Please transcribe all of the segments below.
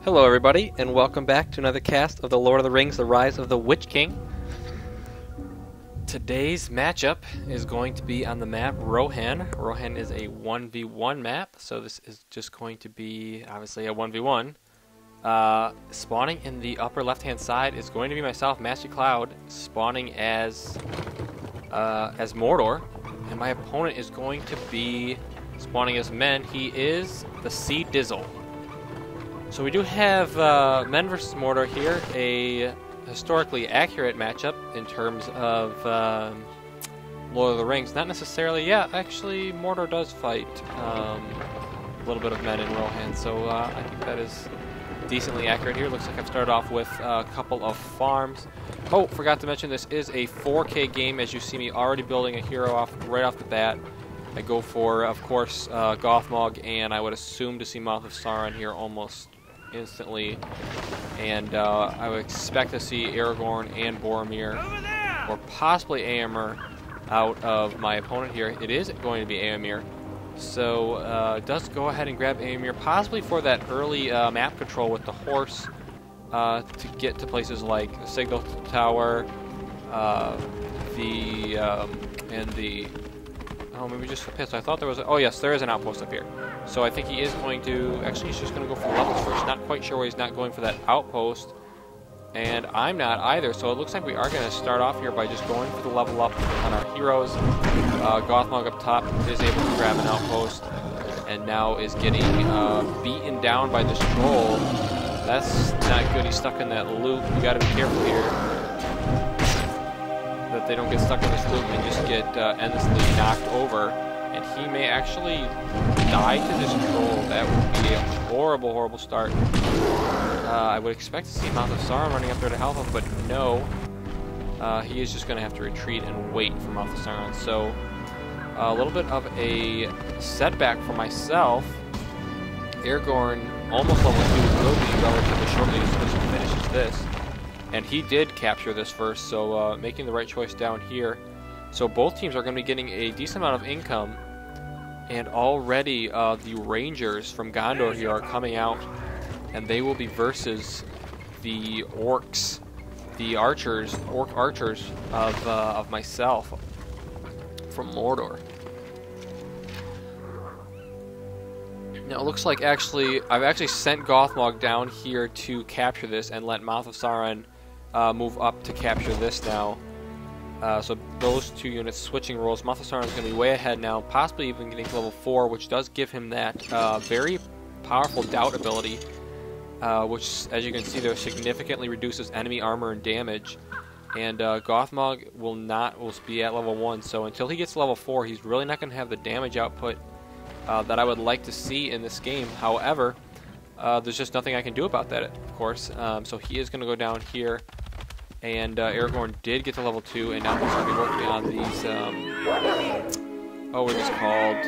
Hello everybody, and welcome back to another cast of The Lord of the Rings, The Rise of the Witch King. Today's matchup is going to be on the map Rohan. Rohan is a 1v1 map, so this is just going to be, obviously, a 1v1. Spawning in the upper left-hand side is going to be myself, Mastercloud, spawning as Mordor, and my opponent is going to be spawning as men. He is the Cdizzle. So we do have Men vs. Mordor here, a historically accurate matchup in terms of Lord of the Rings. Not necessarily, yeah, actually Mordor does fight a little bit of men in Rohan, so I think that is decently accurate here. Looks like I've started off with a couple of farms. Oh, forgot to mention this is a 4K game, as you see me already building a hero right off the bat. I go for, of course, Gothmog, and I would assume to see Mouth of Sauron here almost instantly, and I would expect to see Aragorn and Boromir, or possibly Éomer, out of my opponent here. It is going to be Éomer, so does go ahead and grab Éomer, possibly for that early map control with the horse, to get to places like the Signal Tower, oh, maybe just a pistol. I thought there was oh yes, there is an outpost up here. So I think he is going to, actually he's just going to go for levels first. Not quite sure why he's not going for that outpost. And I'm not either, so it looks like we are going to start off here by just going for the level up on our heroes. Gothmog up top is able to grab an outpost, and now is getting beaten down by this troll. That's not good, he's stuck in that loop. You got to be careful here that they don't get stuck in this loop and just get endlessly knocked over, and he may actually die to this troll. That would be a horrible, horrible start. I would expect to see Mouth of Sauron running up there to help him, but no. He is just going to have to retreat and wait for Mouth of Sauron. So a little bit of a setback for myself. Aragorn, almost level 2, will be relatively shortly as soon as he finishes this. And he did capture this first, so making the right choice down here. So both teams are going to be getting a decent amount of income, and already the Rangers from Gondor here are coming out, and they will be versus the orcs, the archers, orc archers of myself from Mordor. Now it looks like I've actually sent Gothmog down here to capture this and let Mouth of Sauron move up to capture this now. So those two units switching roles. Mouth of Sauron is going to be way ahead now, possibly even getting to level 4, which does give him that very powerful doubt ability, which, as you can see there, significantly reduces enemy armor and damage. And Gothmog will be at level 1, so until he gets to level 4, he's really not going to have the damage output that I would like to see in this game. However, there's just nothing I can do about that, of course. So he is going to go down here. And Aragorn did get to level 2, and now he's going to be working on these, what are these called?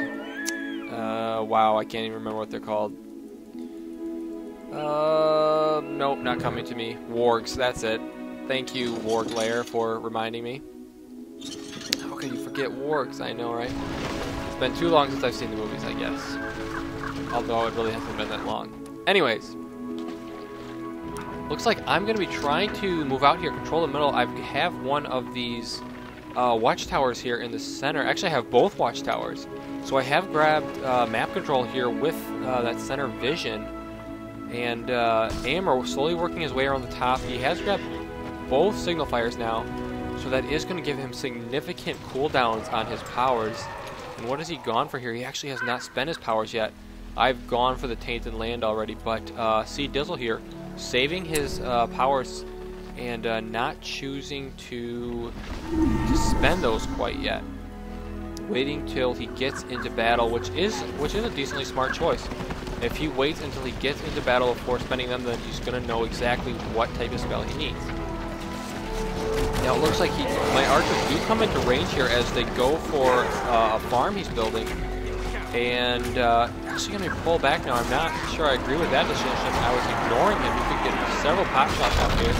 Wow, I can't even remember what they're called. Nope, not coming to me. Wargs, that's it. Thank you, Warg Lair, for reminding me. How can you forget wargs? I know, right? It's been too long since I've seen the movies, I guess. Although it really hasn't been that long. Anyways. Looks like I'm going to be trying to move out here, control the middle. I have one of these watchtowers here in the center. Actually, I have both watchtowers. So I have grabbed map control here with that center vision. And Éomer slowly working his way around the top. He has grabbed both signal fires now. So that is going to give him significant cooldowns on his powers. And what has he gone for here? He actually has not spent his powers yet. I've gone for the Tainted Land already, but Cdizzle here, saving his powers and not choosing to spend those quite yet. Waiting till he gets into battle, which is a decently smart choice. If he waits until he gets into battle before spending them, then he's going to know exactly what type of spell he needs. Now it looks like my archers do come into range here as they go for a farm he's building. And actually going to pull back now. I'm not sure I agree with that decision. I was ignoring him. You could get several pot shots out here.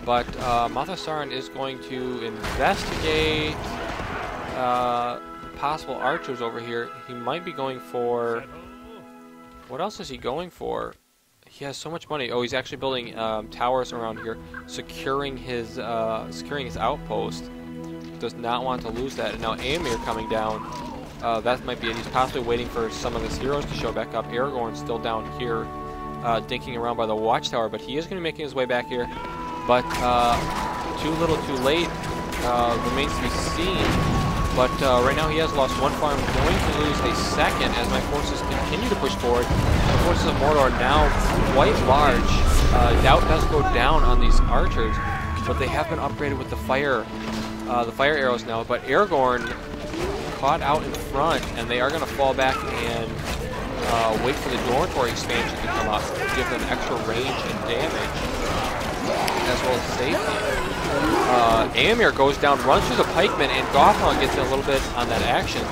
But Mouth of Sauron is going to investigate possible archers over here. He might be going for... What else is he going for? He has so much money. Oh, he's actually building towers around here, securing his outpost. Does not want to lose that. And now Amir coming down. That might be it. He's possibly waiting for some of his heroes to show back up. Aragorn's still down here, dinking around by the watchtower, but he is going to be making his way back here. But too little, too late. Remains to be seen. But right now he has lost one farm, going to lose a second as my forces continue to push forward. The forces of Mordor are now quite large. Doubt does go down on these archers, but they have been upgraded with the fire arrows now. But Aragorn caught out in front, and they are going to fall back and wait for the dormitory expansion to come up, to give them extra range and damage, as well as safety. Amir goes down, runs through the pikemen, and Gothmog gets a little bit on that action.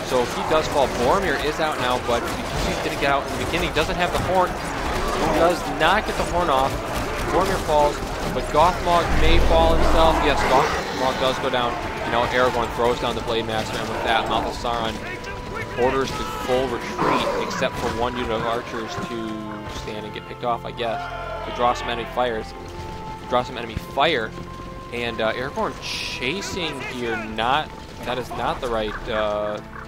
So if he does fall, Boromir is out now, but because he didn't get out in the beginning, doesn't have the horn. He does not get the horn off. Boromir falls, but Gothmog may fall himself. Yes, Gothmog does go down. You know, Aragorn throws down the Blade Master, and with that, Mouth of Sauron orders the full retreat, except for one unit of archers to stand and get picked off, I guess, to draw some enemy fire. And Aragorn chasing here, that is not the right,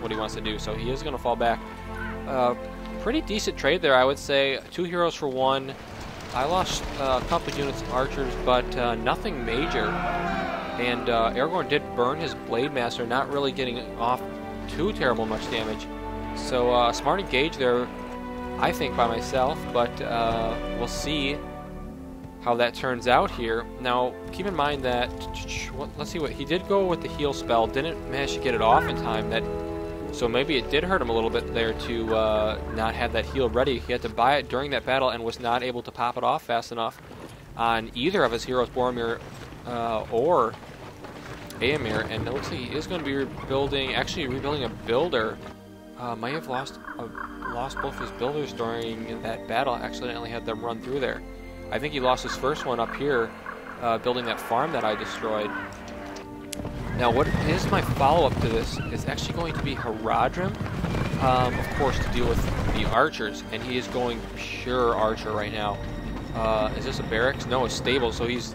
what he wants to do, so he is going to fall back. Pretty decent trade there, I would say. 2 heroes for 1. I lost a couple units of archers, but nothing major. And Aragorn did burn his Blade Master, not really getting off too terrible much damage. So smart engage there, I think, by myself, but we'll see how that turns out here. Now, keep in mind that, let's see what, he did go with the heal spell, didn't manage to get it off in time, so maybe it did hurt him a little bit there to not have that heal ready. He had to buy it during that battle and was not able to pop it off fast enough on either of his heroes, Boromir or Éomer, and it looks like he is going to be rebuilding a builder. Might have lost both his builders during that battle, accidentally had them run through there. I think he lost his first one up here, building that farm that I destroyed. Now, what is my follow-up to this is actually going to be Haradrim, of course, to deal with the archers, and he is going pure archer right now. Is this a barracks? No, a stable. So he's,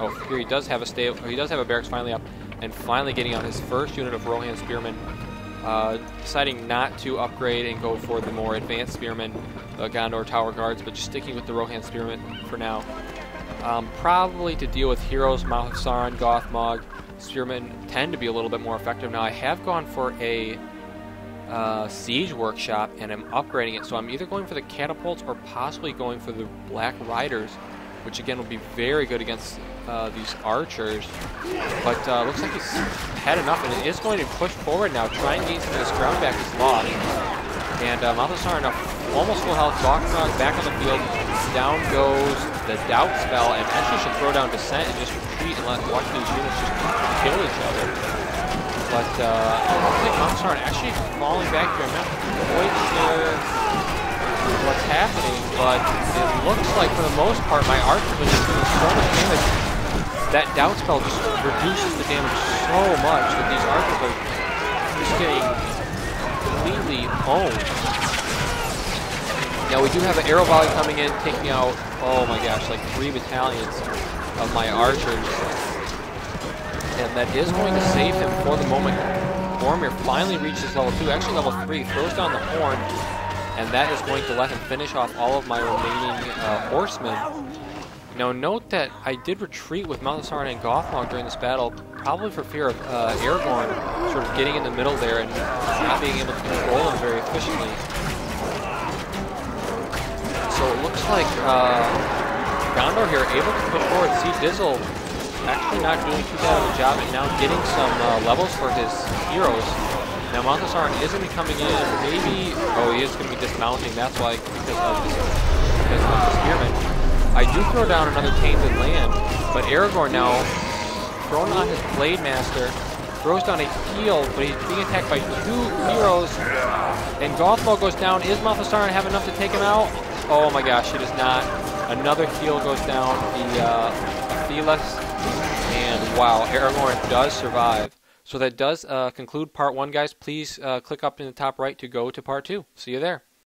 oh, here he does have a stable. He does have a barracks finally up, and finally getting out his first unit of Rohan spearmen. Deciding not to upgrade and go for the more advanced spearmen, the Gondor Tower Guards, but just sticking with the Rohan spearmen for now. Probably to deal with heroes, Mouth of Sauron, Gothmog, spearmen tend to be a little bit more effective. Now, I have gone for a siege workshop, and I'm upgrading it, so I'm either going for the catapults or possibly going for the Black Riders, which again will be very good against these archers. But looks like he's had enough, and it is going to push forward now, try and gain some of this ground back he's lost. And Mouth of Sauron almost full health, Gothmog back on the field, down goes the Doubt spell, and actually should throw down Descent and just retreat and watch these units just kill each other. But I think Mouth of Sauron actually falling back here. I'm not quite sure what's happening, but it looks like for the most part my archers are just doing so much damage. That Doubt spell just reduces the damage so much that these archers are just getting completely owned. Now we do have an arrow volley coming in, taking out, oh my gosh, like 3 battalions of my archers. And that is going to save him for the moment. Boromir finally reaches level 2, actually level 3, throws down the horn, and that is going to let him finish off all of my remaining horsemen. Now note that I did retreat with Mouth of Sauron and Gothmog during this battle, probably for fear of Aragorn sort of getting in the middle there and not being able to control him very efficiently. So it looks like Gondor here able to push forward. Cdizzle actually not doing too bad of a job and now getting some levels for his heroes. Now Mouth of Sauron isn't coming in, maybe, oh, he is going to be dismounting, that's why, because of the spearmen. I do throw down another Tainted Land, but Aragorn now, thrown on his Blade Master, throws down a heal, but he's being attacked by 2 heroes, and Gothmog goes down. Is Mouth of Sauron have enough to take him out? Oh my gosh, he does not. Another heal goes down, the Thelas, and wow, Aragorn does survive. So that does conclude part 1, guys. Please click up in the top right to go to part 2. See you there.